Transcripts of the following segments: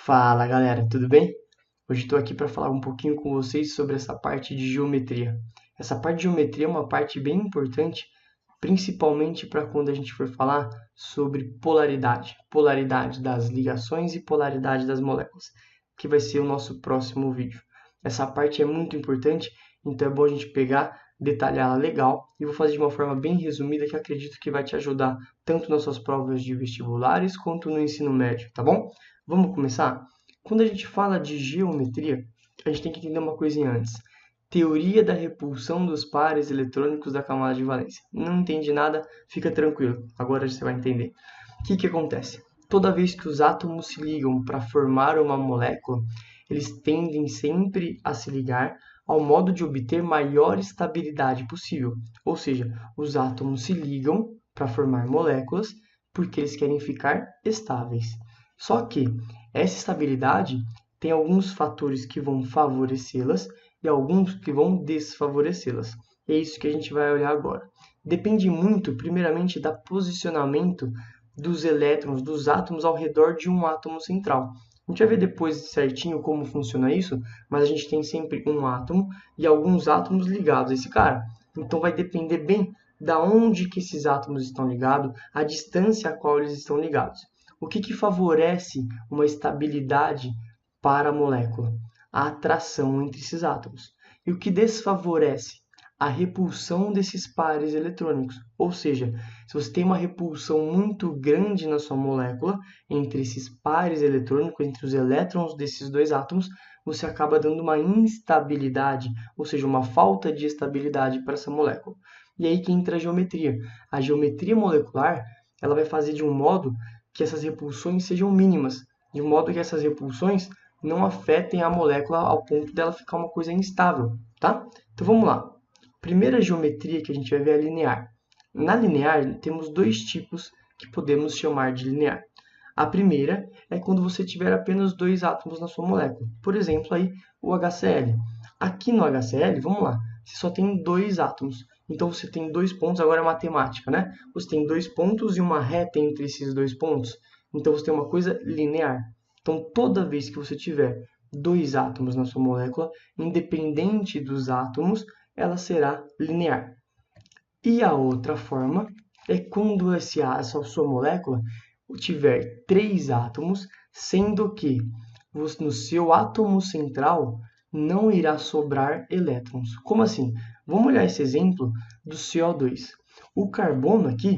Fala galera, tudo bem? Hoje estou aqui para falar um pouquinho com vocês sobre essa parte de geometria. Essa parte de geometria é uma parte bem importante, principalmente para quando a gente for falar sobre polaridade das ligações e polaridade das moléculas, que vai ser o nosso próximo vídeo. Essa parte é muito importante, então é bom a gente pegar, detalhá-la legal e vou fazer de uma forma bem resumida que acredito que vai te ajudar tanto nas suas provas de vestibulares quanto no ensino médio, tá bom? Vamos começar? Quando a gente fala de geometria, a gente tem que entender uma coisinha antes. Teoria da repulsão dos pares eletrônicos da camada de valência. Não entende nada? Fica tranquilo, agora você vai entender. O que acontece? Toda vez que os átomos se ligam para formar uma molécula, eles tendem sempre a se ligar ao modo de obter maior estabilidade possível. Ou seja, os átomos se ligam para formar moléculas porque eles querem ficar estáveis. Só que essa estabilidade tem alguns fatores que vão favorecê-las e alguns que vão desfavorecê-las. É isso que a gente vai olhar agora. Depende muito, primeiramente, do posicionamento dos elétrons, dos átomos ao redor de um átomo central. A gente vai ver depois certinho como funciona isso, mas a gente tem sempre um átomo e alguns átomos ligados a esse cara. Então vai depender bem da onde que esses átomos estão ligados, a distância a qual eles estão ligados. O que favorece uma estabilidade para a molécula? A atração entre esses átomos. E o que desfavorece? A repulsão desses pares eletrônicos. Ou seja, se você tem uma repulsão muito grande na sua molécula, entre esses pares eletrônicos, entre os elétrons desses dois átomos, você acaba dando uma instabilidade, ou seja, uma falta de estabilidade para essa molécula. E aí que entra a geometria. A geometria molecular, ela vai fazer de um modo que essas repulsões sejam mínimas, de modo que essas repulsões não afetem a molécula ao ponto dela ficar uma coisa instável, tá? Então vamos lá. Primeira geometria que a gente vai ver é a linear. Na linear, temos dois tipos que podemos chamar de linear. A primeira é quando você tiver apenas dois átomos na sua molécula. Por exemplo, aí, o HCl. Aqui no HCl, vamos lá, você só tem dois átomos. Então você tem dois pontos, agora é matemática, né? Você tem dois pontos e uma reta entre esses dois pontos. Então você tem uma coisa linear. Então toda vez que você tiver dois átomos na sua molécula, independente dos átomos, ela será linear. E a outra forma é quando essa sua molécula tiver três átomos, sendo que no seu átomo central não irá sobrar elétrons. Como assim? Vamos olhar esse exemplo do CO2. O carbono aqui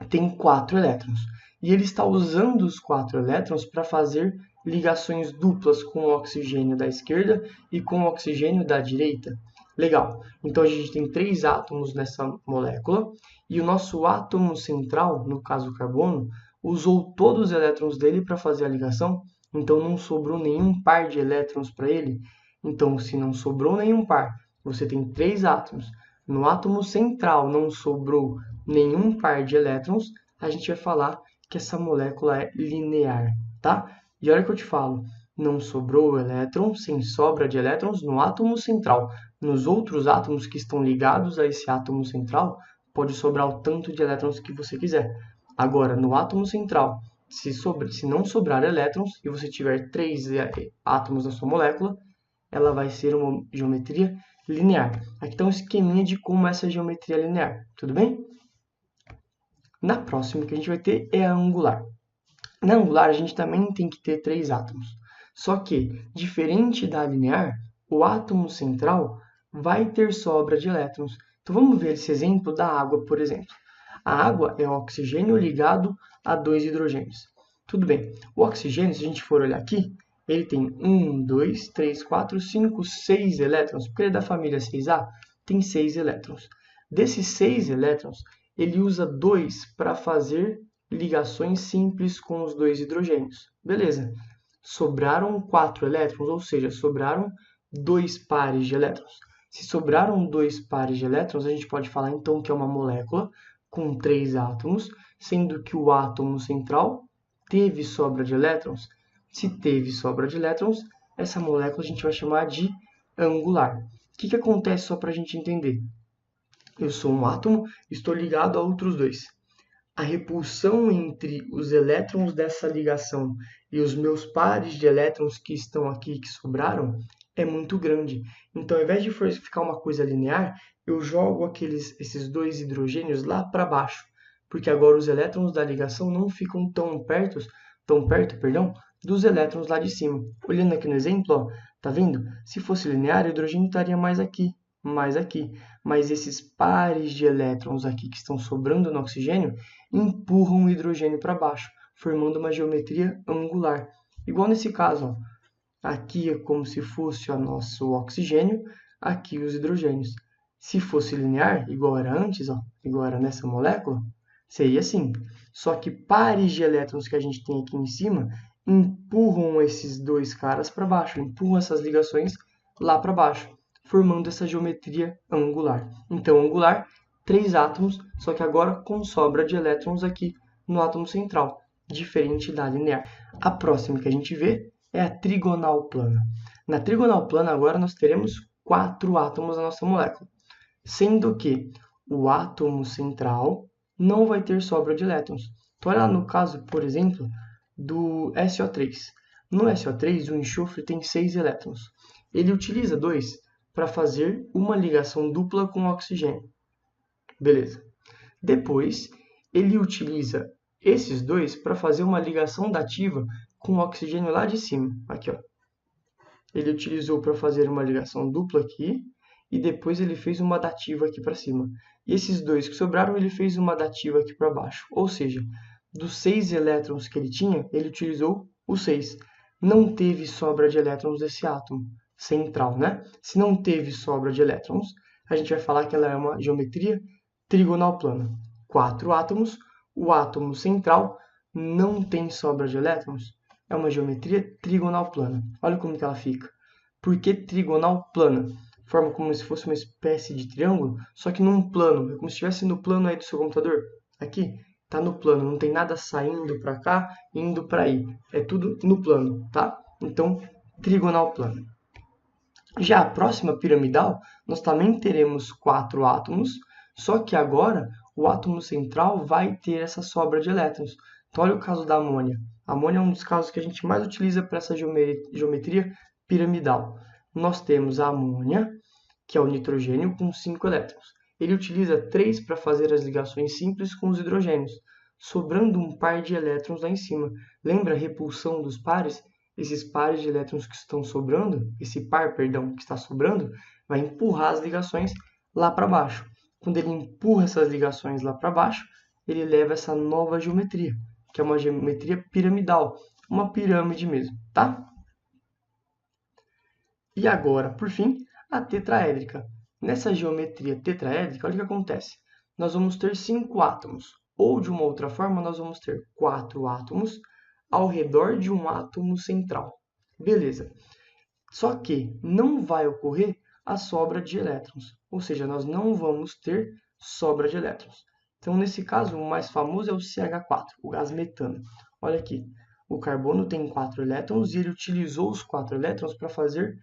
tem 4 elétrons e ele está usando os 4 elétrons para fazer ligações duplas com o oxigênio da esquerda e com o oxigênio da direita. Legal, então a gente tem 3 átomos nessa molécula e o nosso átomo central, no caso o carbono, usou todos os elétrons dele para fazer a ligação, então não sobrou nenhum par de elétrons para ele. Então, se não sobrou nenhum par, você tem 3 átomos. No átomo central não sobrou nenhum par de elétrons, a gente vai falar que essa molécula é linear, tá? E olha que eu te falo, não sobrou elétron, sem sobra de elétrons no átomo central. Nos outros átomos que estão ligados a esse átomo central, pode sobrar o tanto de elétrons que você quiser. Agora, no átomo central, se não sobrar elétrons e você tiver 3 átomos na sua molécula, ela vai ser uma geometria linear. Aqui está um esqueminha de como é essa geometria linear, tudo bem? Na próxima que a gente vai ter é a angular. Na angular a gente também tem que ter 3 átomos. Só que, diferente da linear, o átomo central vai ter sobra de elétrons. Então vamos ver esse exemplo da água, por exemplo. A água é o oxigênio ligado a 2 hidrogênios. Tudo bem, o oxigênio, se a gente for olhar aqui, ele tem 1, 2, 3, 4, 5, 6 elétrons, porque ele é da família 6A, tem 6 elétrons. Desses 6 elétrons, ele usa 2 para fazer ligações simples com os 2 hidrogênios. Beleza. Sobraram 4 elétrons, ou seja, sobraram 2 pares de elétrons. Se sobraram 2 pares de elétrons, a gente pode falar então que é uma molécula com 3 átomos, sendo que o átomo central teve sobra de elétrons. Se teve sobra de elétrons, essa molécula a gente vai chamar de angular. O que acontece só para a gente entender? Eu sou um átomo, estou ligado a outros dois. a repulsão entre os elétrons dessa ligação e os meus pares de elétrons que estão aqui, que sobraram, é muito grande. Então, ao invés de ficar uma coisa linear, eu jogo esses dois hidrogênios lá para baixo, porque agora os elétrons da ligação não ficam tão perto, perdão, dos elétrons lá de cima. Olhando aqui no exemplo, ó, tá vendo? Se fosse linear, o hidrogênio estaria mais aqui. Mas esses pares de elétrons aqui que estão sobrando no oxigênio empurram o hidrogênio para baixo, formando uma geometria angular. Igual nesse caso, ó. Aqui é como se fosse o nosso oxigênio, aqui os hidrogênios. Se fosse linear, igual era antes, ó, igual era nessa molécula, seria assim. Só que pares de elétrons que a gente tem aqui em cima empurram esses dois caras para baixo, empurram essas ligações lá para baixo, formando essa geometria angular. Então, angular, 3 átomos, só que agora com sobra de elétrons aqui no átomo central, diferente da linear. A próxima que a gente vê é a trigonal plana. Na trigonal plana, agora nós teremos 4 átomos na nossa molécula, sendo que o átomo central não vai ter sobra de elétrons. Então, olha lá no caso, por exemplo, do SO3. No SO3, o enxofre tem 6 elétrons. Ele utiliza 2 para fazer uma ligação dupla com o oxigênio. Beleza. Depois, ele utiliza esses 2 para fazer uma ligação dativa com o oxigênio lá de cima. Aqui, ó. Ele utilizou para fazer uma ligação dupla aqui e depois ele fez uma dativa aqui para cima. E esses 2 que sobraram, ele fez uma dativa aqui para baixo. Ou seja, dos 6 elétrons que ele tinha, ele utilizou os 6. Não teve sobra de elétrons desse átomo central, né? Se não teve sobra de elétrons, a gente vai falar que ela é uma geometria trigonal plana. 4 átomos, o átomo central não tem sobra de elétrons, é uma geometria trigonal plana. Olha como que ela fica. Por que trigonal plana? Forma como se fosse uma espécie de triângulo, só que num plano. É como se estivesse no plano aí do seu computador. Aqui, está no plano, não tem nada saindo para cá, indo para aí. É tudo no plano, tá? Então, trigonal plana. Já a próxima piramidal, nós também teremos 4 átomos, só que agora o átomo central vai ter essa sobra de elétrons. Então, olha o caso da amônia. A amônia é um dos casos que a gente mais utiliza para essa geometria piramidal. Nós temos a amônia, que é o nitrogênio, com 5 elétrons. Ele utiliza 3 para fazer as ligações simples com os hidrogênios, sobrando um par de elétrons lá em cima. Lembra a repulsão dos pares? Esses pares de elétrons que estão sobrando, esse par, perdão, que está sobrando, vai empurrar as ligações lá para baixo. Quando ele empurra essas ligações lá para baixo, ele leva essa nova geometria, que é uma geometria piramidal, uma pirâmide mesmo, tá? E agora, por fim, a tetraédrica. Nessa geometria tetraédrica, olha o que acontece. Nós vamos ter 5 átomos, ou de uma outra forma, nós vamos ter 4 átomos ao redor de um átomo central. Beleza. Só que não vai ocorrer a sobra de elétrons, ou seja, nós não vamos ter sobra de elétrons. Então, nesse caso, o mais famoso é o CH4, o gás metano. Olha aqui, o carbono tem 4 elétrons e ele utilizou os 4 elétrons para fazer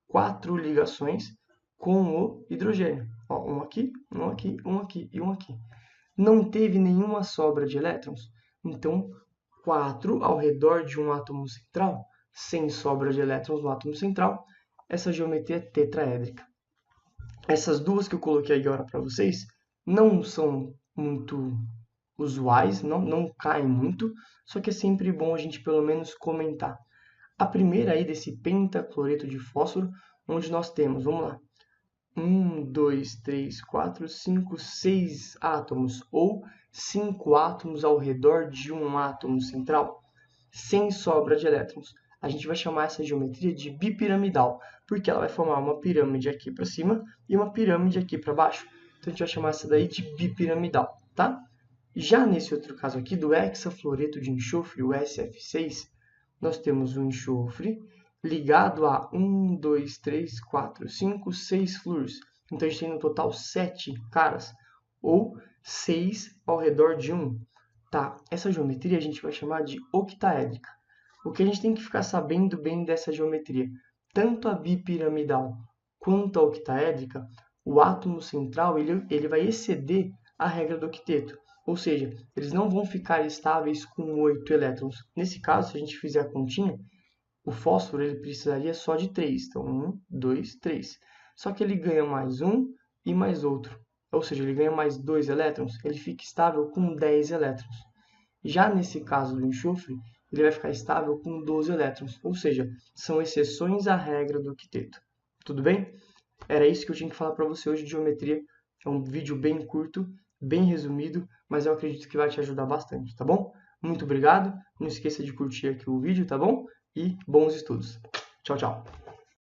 4 ligações com o hidrogênio. Ó, um aqui, um aqui, um aqui e um aqui. Não teve nenhuma sobra de elétrons, então 4 ao redor de um átomo central, sem sobra de elétrons no átomo central, essa geometria é tetraédrica. Essas duas que eu coloquei agora para vocês não são muito usuais, não caem muito, só que é sempre bom a gente pelo menos comentar. A primeira aí desse pentacloreto de fósforo, onde nós temos, vamos lá, 1, 2, 3, 4, 5, 6 átomos, ou 5 átomos ao redor de um átomo central, sem sobra de elétrons. A gente vai chamar essa geometria de bipiramidal, porque ela vai formar uma pirâmide aqui para cima e uma pirâmide aqui para baixo. Então, a gente vai chamar essa daí de bipiramidal, tá? Já nesse outro caso aqui, do hexafluoreto de enxofre, o SF6, nós temos um enxofre ligado a 1, 2, 3, 4, 5, 6 flúors. Então, a gente tem no total 7 caras, ou 6 ao redor de 1. Tá, essa geometria a gente vai chamar de octaédrica. O que a gente tem que ficar sabendo bem dessa geometria? Tanto a bipiramidal quanto a octaédrica, o átomo central ele vai exceder a regra do octeto. ou seja, eles não vão ficar estáveis com 8 elétrons. Nesse caso, se a gente fizer a continha, o fósforo ele precisaria só de 3. Então, 1, 2, 3. Só que ele ganha mais um e mais outro. Ou seja, ele ganha mais 2 elétrons, ele fica estável com 10 elétrons. Já nesse caso do enxofre, ele vai ficar estável com 12 elétrons. Ou seja, são exceções à regra do quinteto. Tudo bem? Era isso que eu tinha que falar para você hoje de geometria. É um vídeo bem curto, bem resumido, mas eu acredito que vai te ajudar bastante, tá bom? Muito obrigado. Não esqueça de curtir aqui o vídeo, tá bom? E bons estudos. Tchau, tchau.